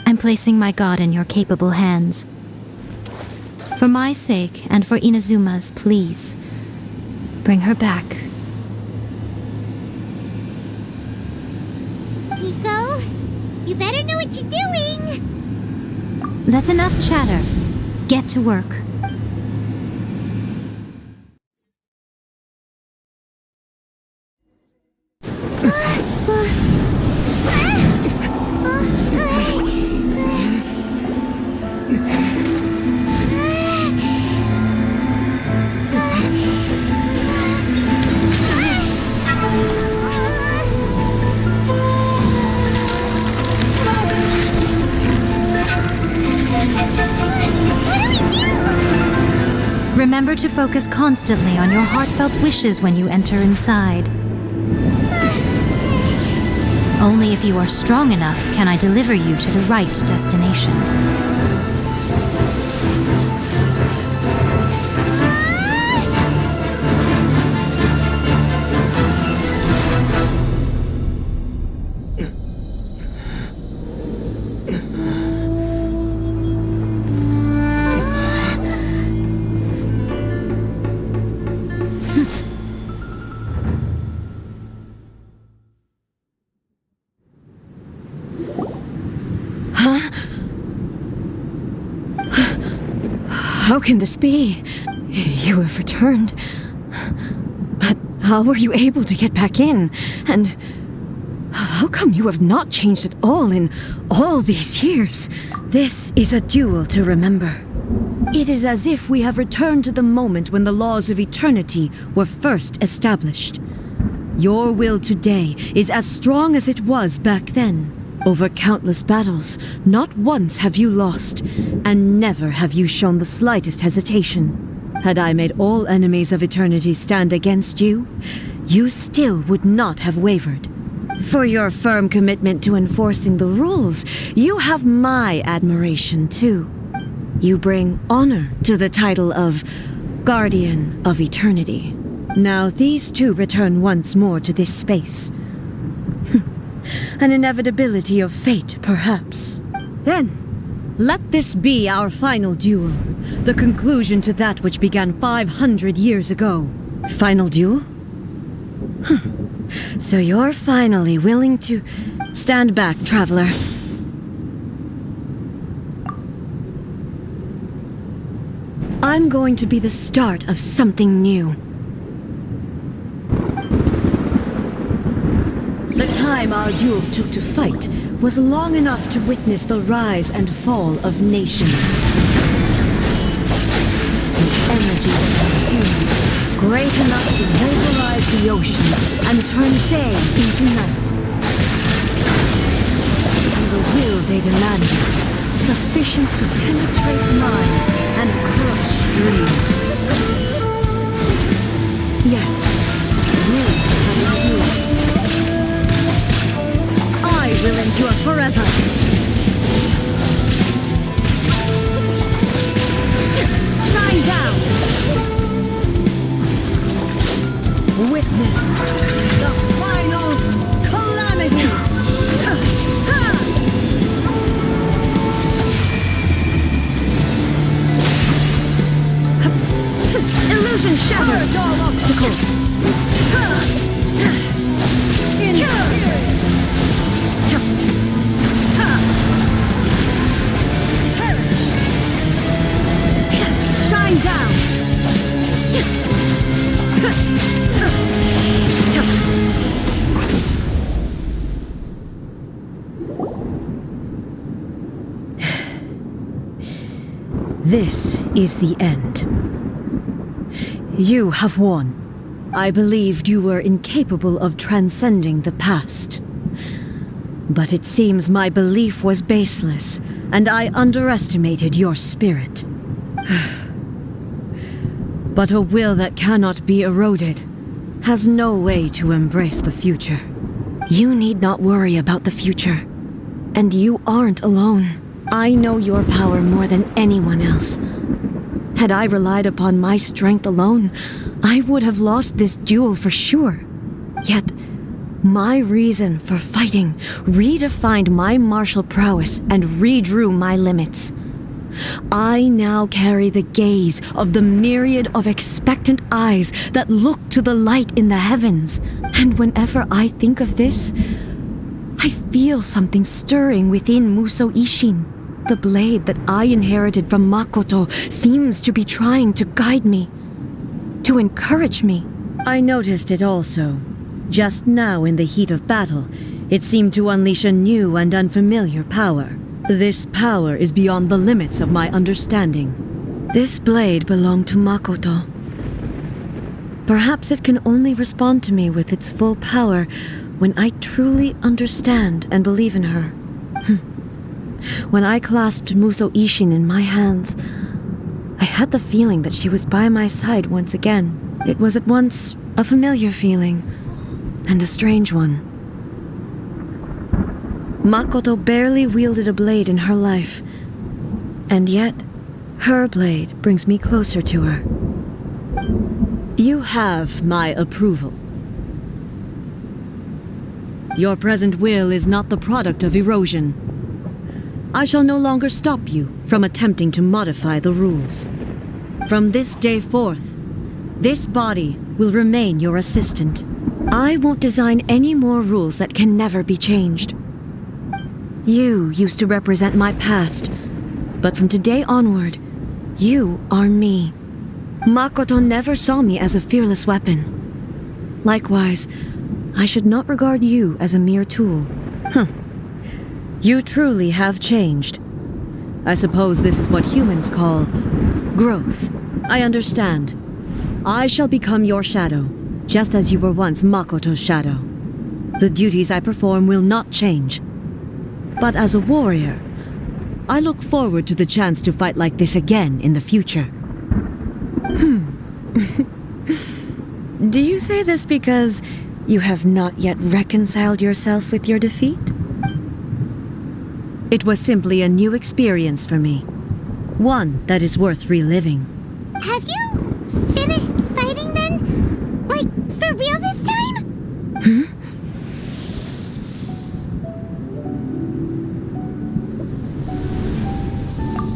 I'm placing my god in your capable hands. For my sake and for Inazuma's, please, bring her back. Miko, you better know what you're doing! That's enough chatter. Get to work. Remember to focus constantly on your heartfelt wishes when you enter inside. Only if you are strong enough can I deliver you to the right destination. How can this be? You have returned. But how were you able to get back in? And how come you have not changed at all in all these years? This is a duel to remember. It is as if we have returned to the moment when the laws of eternity were first established. Your will today is as strong as it was back then. Over countless battles, not once have you lost, and never have you shown the slightest hesitation. Had I made all enemies of eternity stand against you, you still would not have wavered. For your firm commitment to enforcing the rules, you have my admiration too. You bring honor to the title of Guardian of Eternity. Now these two return once more to this space. An inevitability of fate, perhaps. Then, let this be our final duel. The conclusion to that which began 500 years ago. Final duel? So you're finally willing to stand back, traveler. I'm going to be the start of something new. The time our duels took to fight was long enough to witness the rise and fall of nations. The energy consumed, great enough to vaporize the ocean and turn day into night. And the will they demanded, sufficient to penetrate minds and crush dreams. Yet, you have endured. I will endure forever. Shine down. Witness the final calamity. Illusion shattered all obstacles. Shine down! This is the end. You have won. I believed you were incapable of transcending the past. But it seems my belief was baseless, and I underestimated your spirit. But a will that cannot be eroded has no way to embrace the future. You need not worry about the future. And you aren't alone. I know your power more than anyone else. Had I relied upon my strength alone, I would have lost this duel for sure. Yet, My reason for fighting redefined my martial prowess and redrew my limits. I now carry the gaze of the myriad of expectant eyes that look to the light in the heavens. And whenever I think of this, I feel something stirring within Musou Ishin. The blade that I inherited from Makoto seems to be trying to guide me, to encourage me. I noticed it also. Just now in the heat of battle, it seemed to unleash a new and unfamiliar power. This power is beyond the limits of my understanding. This blade belonged to Makoto. Perhaps it can only respond to me with its full power when I truly understand and believe in her. When I clasped Musou Ishin in my hands, I had the feeling that she was by my side once again. It was at once a familiar feeling and a strange one. Makoto barely wielded a blade in her life, and yet her blade brings me closer to her. You have my approval. Your present will is not the product of erosion. I shall no longer stop you from attempting to modify the rules. From this day forth, this body will remain your assistant. I won't design any more rules that can never be changed. You used to represent my past, but from today onward, you are me. Makoto never saw me as a fearless weapon. Likewise, I should not regard you as a mere tool. You truly have changed. I suppose this is what humans call growth. I understand. I shall become your shadow, just as you were once Makoto's shadow. The duties I perform will not change. But as a warrior, I look forward to the chance to fight like this again in the future. Do you say this because you have not yet reconciled yourself with your defeat? It was simply a new experience for me. One that is worth reliving. Have you finished fighting then? Like, for real this time?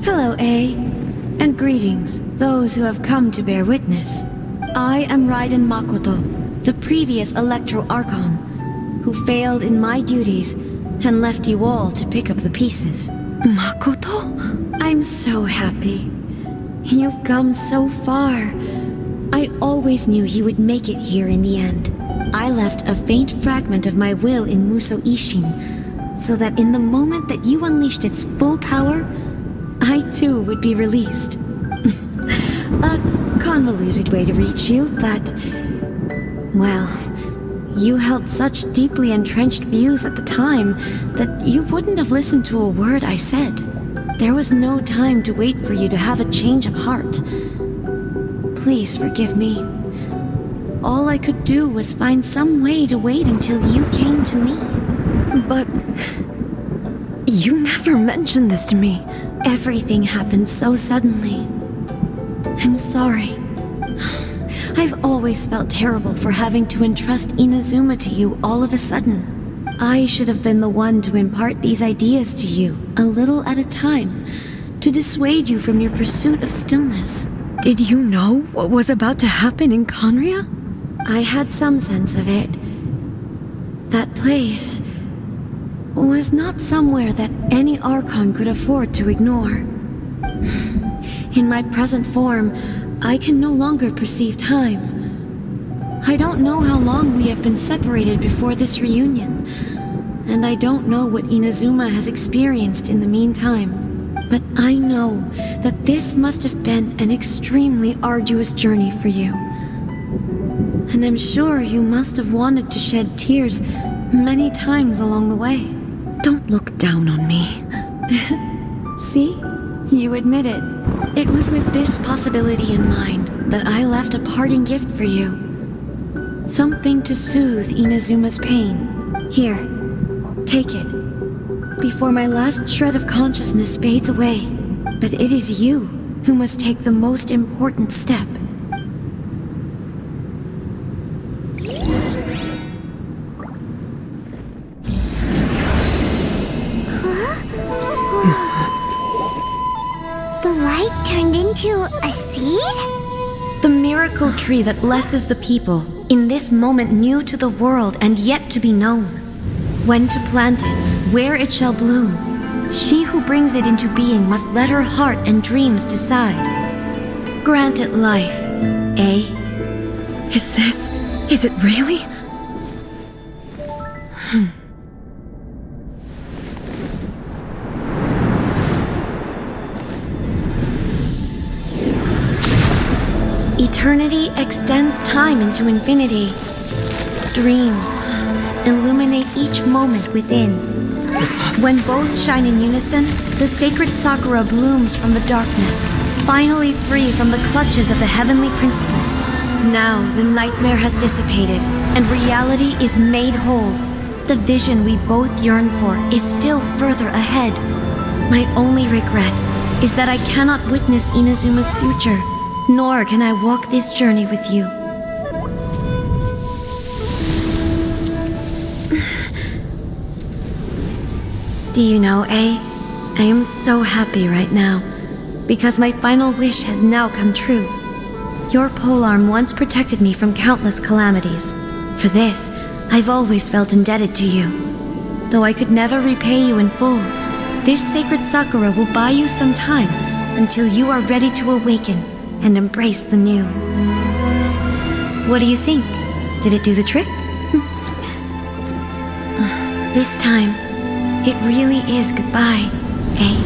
Hello, A. And greetings, those who have come to bear witness. I am Raiden Makoto, the previous Electro Archon, who failed in my duties and left you all to pick up the pieces. Makoto? I'm so happy. You've come so far. I always knew you would make it here in the end. I left a faint fragment of my will in Musou Ishin, so that in the moment that you unleashed its full power, I too would be released. A convoluted way to reach you, but... well, you held such deeply entrenched views at the time that you wouldn't have listened to a word I said. There was no time to wait for you to have a change of heart. Please forgive me. All I could do was find some way to wait until you came to me. But... you never mentioned this to me. Everything happened so suddenly. I'm sorry. I've always felt terrible for having to entrust Inazuma to you all of a sudden. I should have been the one to impart these ideas to you, a little at a time, to dissuade you from your pursuit of stillness. Did you know what was about to happen in Conria? I had some sense of it. That place was not somewhere that any Archon could afford to ignore. In my present form, I can no longer perceive time. I don't know how long we have been separated before this reunion, and I don't know what Inazuma has experienced in the meantime. But I know that this must have been an extremely arduous journey for you. And I'm sure you must have wanted to shed tears many times along the way. Don't look down on me. See? You admit it. It was with this possibility in mind that I left a parting gift for you. Something to soothe Inazuma's pain. Here, take it. Before my last shred of consciousness fades away. But it is you who must take the most important step. light turned into a seed? The miracle tree that blesses the people, in this moment new to the world and yet to be known. When to plant it, where it shall bloom. She who brings it into being must let her heart and dreams decide. Grant it life, eh? Is it really? Eternity extends time into infinity. Dreams illuminate each moment within. When both shine in unison, the sacred Sakura blooms from the darkness, finally free from the clutches of the heavenly principles. Now the nightmare has dissipated, and reality is made whole. The vision we both yearn for is still further ahead. My only regret is that I cannot witness Inazuma's future, nor can I walk this journey with you. Do you know, I am so happy right now, because my final wish has now come true. Your polearm once protected me from countless calamities. For this, I've always felt indebted to you. Though I could never repay you in full, this sacred Sakura will buy you some time until you are ready to awaken and embrace the new. What do you think? Did it do the trick? This time, it really is goodbye, eh?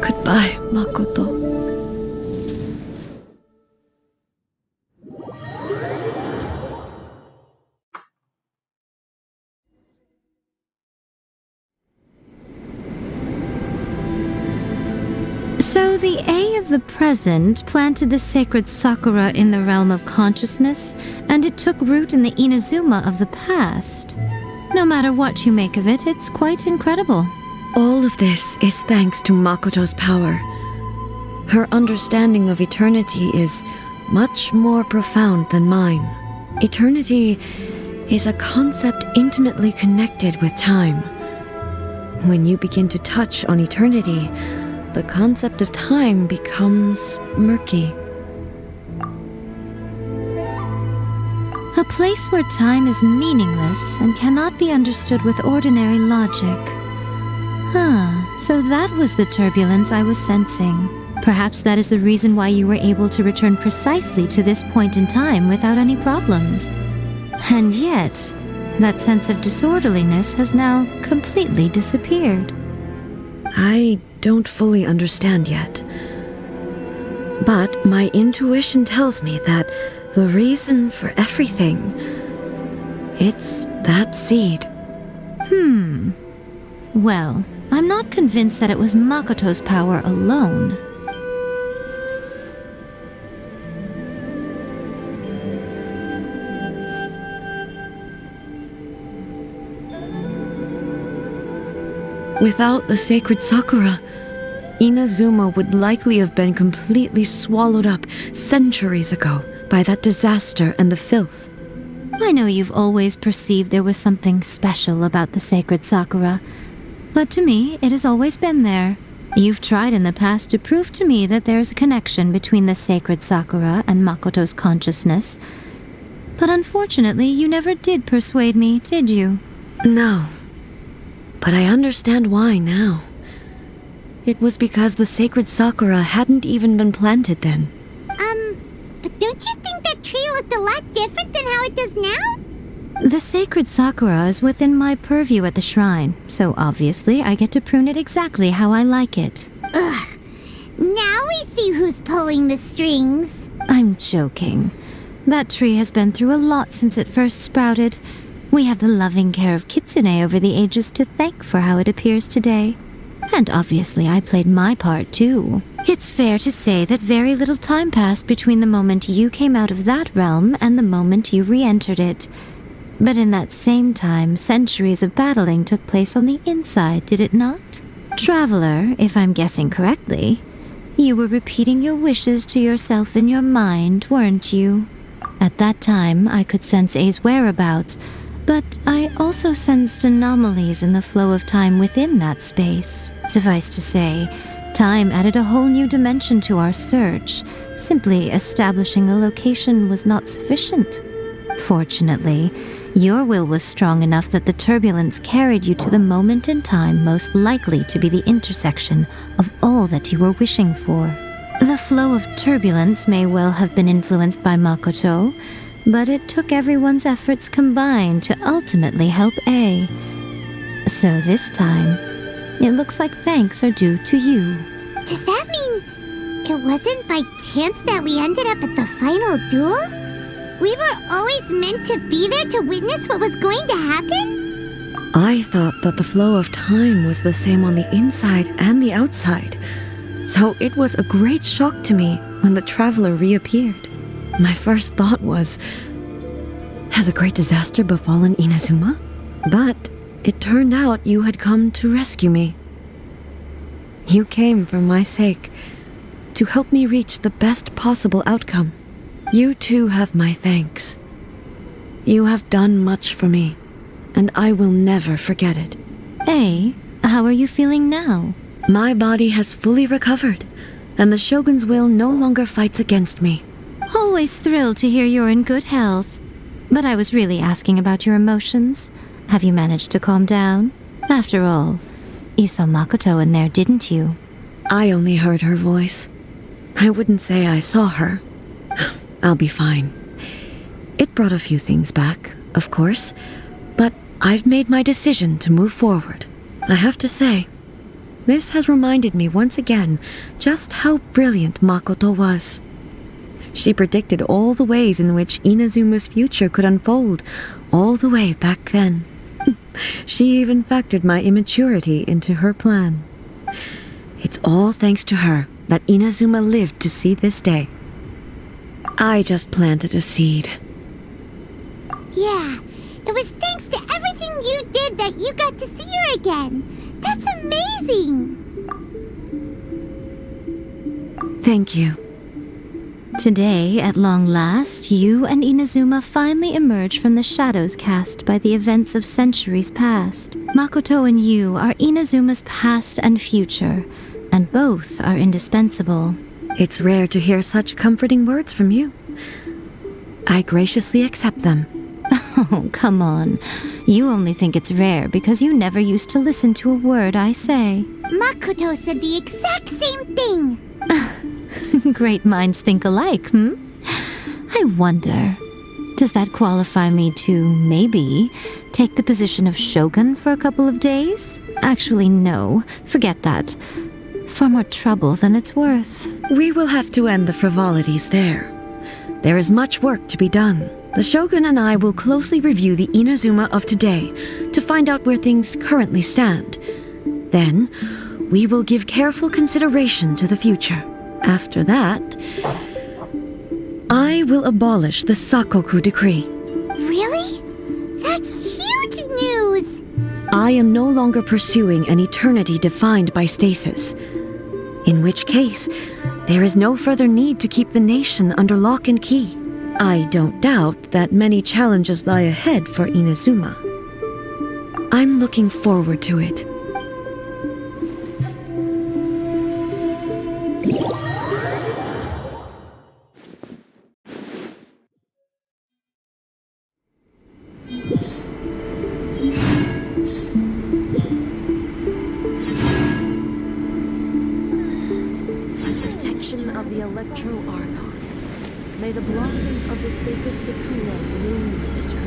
Goodbye, Makoto. So the A of the present planted the sacred Sakura in the realm of consciousness, and it took root in the Inazuma of the past. No matter what you make of it, it's quite incredible. All of this is thanks to Makoto's power. Her understanding of eternity is much more profound than mine. Eternity is a concept intimately connected with time. When you begin to touch on eternity, the concept of time becomes murky. A place where time is meaningless and cannot be understood with ordinary logic. So that was the turbulence I was sensing. Perhaps that is the reason why you were able to return precisely to this point in time without any problems. And yet, that sense of disorderliness has now completely disappeared. I don't fully understand yet. But my intuition tells me that the reason for everything, it's that seed. Well, I'm not convinced that it was Makoto's power alone. Without the sacred Sakura, Inazuma would likely have been completely swallowed up centuries ago by that disaster and the filth. I know you've always perceived there was something special about the sacred Sakura, but to me, it has always been there. You've tried in the past to prove to me that there's a connection between the sacred Sakura and Makoto's consciousness, but unfortunately, you never did persuade me, did you? No, but I understand why now. It was because the sacred Sakura hadn't even been planted then. But don't you think that tree looked a lot different than how it does now? The sacred Sakura is within my purview at the shrine, so obviously I get to prune it exactly how I like it. Ugh. Now we see who's pulling the strings. I'm joking. That tree has been through a lot since it first sprouted. We have the loving care of Kitsune over the ages to thank for how it appears today. And obviously I played my part too. It's fair to say that very little time passed between the moment you came out of that realm and the moment you re-entered it. But in that same time, centuries of battling took place on the inside, did it not? Traveler, if I'm guessing correctly, You were repeating your wishes to yourself in your mind, weren't you? At that time, I could sense A's whereabouts, but I also sensed anomalies in the flow of time within that space. Suffice to say, time added a whole new dimension to our search. Simply establishing a location was not sufficient. Fortunately, your will was strong enough that the turbulence carried you to the moment in time most likely to be the intersection of all that you were wishing for. The flow of turbulence may well have been influenced by Makoto, but it took everyone's efforts combined to ultimately help A. So this time, it looks like thanks are due to you. Does that mean it wasn't by chance that we ended up at the final duel? We were always meant to be there to witness what was going to happen? I thought that the flow of time was the same on the inside and the outside, so it was a great shock to me when the traveler reappeared. My first thought was, has a great disaster befallen Inazuma? But it turned out you had come to rescue me. You came for my sake, to help me reach the best possible outcome. You too have my thanks. You have done much for me, and I will never forget it. A, how are you feeling now? My body has fully recovered, and the Shogun's will no longer fights against me. Always thrilled to hear you're in good health. But I was really asking about your emotions. Have you managed to calm down? After all, you saw Makoto in there, didn't you? I only heard her voice. I wouldn't say I saw her. I'll be fine. It brought a few things back, of course, but I've made my decision to move forward. I have to say, this has reminded me once again just how brilliant Makoto was. She predicted all the ways in which Inazuma's future could unfold, all the way back then. She even factored my immaturity into her plan. It's all thanks to her that Inazuma lived to see this day. I just planted a seed. Yeah, it was thanks to everything you did that you got to see her again. That's amazing! Thank you. Today, at long last, you and Inazuma finally emerge from the shadows cast by the events of centuries past. Makoto and you are Inazuma's past and future, and both are indispensable. It's rare to hear such comforting words from you. I graciously accept them. Oh, come on. You only think it's rare because you never used to listen to a word I say. Makoto said the exact same thing! Great minds think alike, I wonder, does that qualify me to, maybe, take the position of Shogun for a couple of days? Actually, no. Forget that. Far more trouble than it's worth. We will have to end the frivolities there. There is much work to be done. The Shogun and I will closely review the Inazuma of today to find out where things currently stand. Then, we will give careful consideration to the future. After that, I will abolish the Sakoku decree. Really? That's huge news! I am no longer pursuing an eternity defined by stasis. In which case, there is no further need to keep the nation under lock and key. I don't doubt that many challenges lie ahead for Inazuma. I'm looking forward to it. Of the Electro Archon. May the blossoms of the sacred Sakura bloom in eternity.